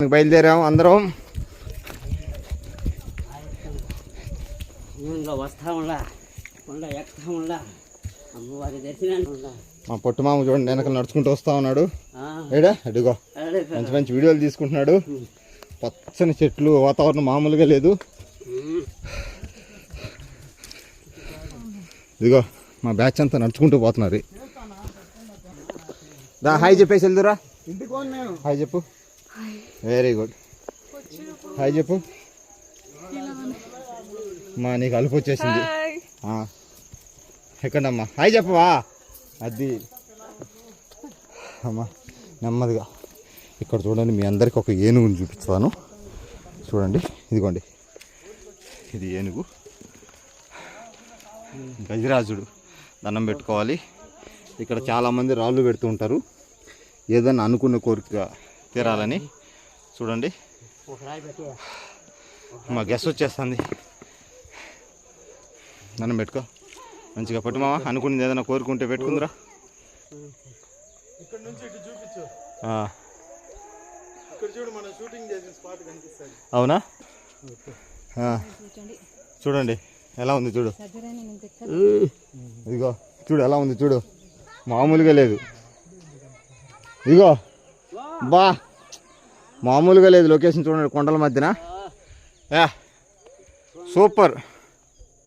బయలుదేరాము అందరం. మా పొట్టు మామ చూడండి వెనకాల నడుచుకుంటూ వస్తా ఉన్నాడు. ఏడా అడుగో మంచి మంచి వీడియోలు తీసుకుంటున్నాడు. పచ్చని చెట్లు, వాతావరణం మామూలుగా లేదు. ఇదిగో మా బ్యాచ్ అంతా నడుచుకుంటూ పోతున్నారు. దా హాయ్ చెప్పేసి వెళ్దురా. హాయ్ చెప్పు. Very good. హాయ్ చెప్పు. మా నీకు అలుపు వచ్చేసింది. ఎక్కడమ్మా హాయ్ చెప్పవా. అది అమ్మా నెమ్మదిగా. ఇక్కడ చూడండి, మీ అందరికి ఒక ఏనుగుని చూపిస్తాను చూడండి. ఇదిగోండి, ఇది ఏనుగు. గజరాజుడు దండం పెట్టుకోవాలి. ఇక్కడ చాలామంది రాళ్ళు పెడుతూ ఉంటారు ఏదన్నా అనుకున్న కోరిక తీరాలని. చూడండి మా గెస్ట్ వచ్చేస్తుంది. దండం పెట్టుకో మంచిగా. పట్టు మామ అనుకున్నది ఏదైనా కోరుకుంటే పెట్టుకుందిరా. అవునా? చూడండి ఎలా ఉంది చూడు. ఇదిగో చూడు ఎలా ఉంది చూడు, మామూలుగా లేదు. ఇదిగో బా మామూలుగా లేదు లొకేషన్ చూడండి, కొండల మధ్యన. సూపర్.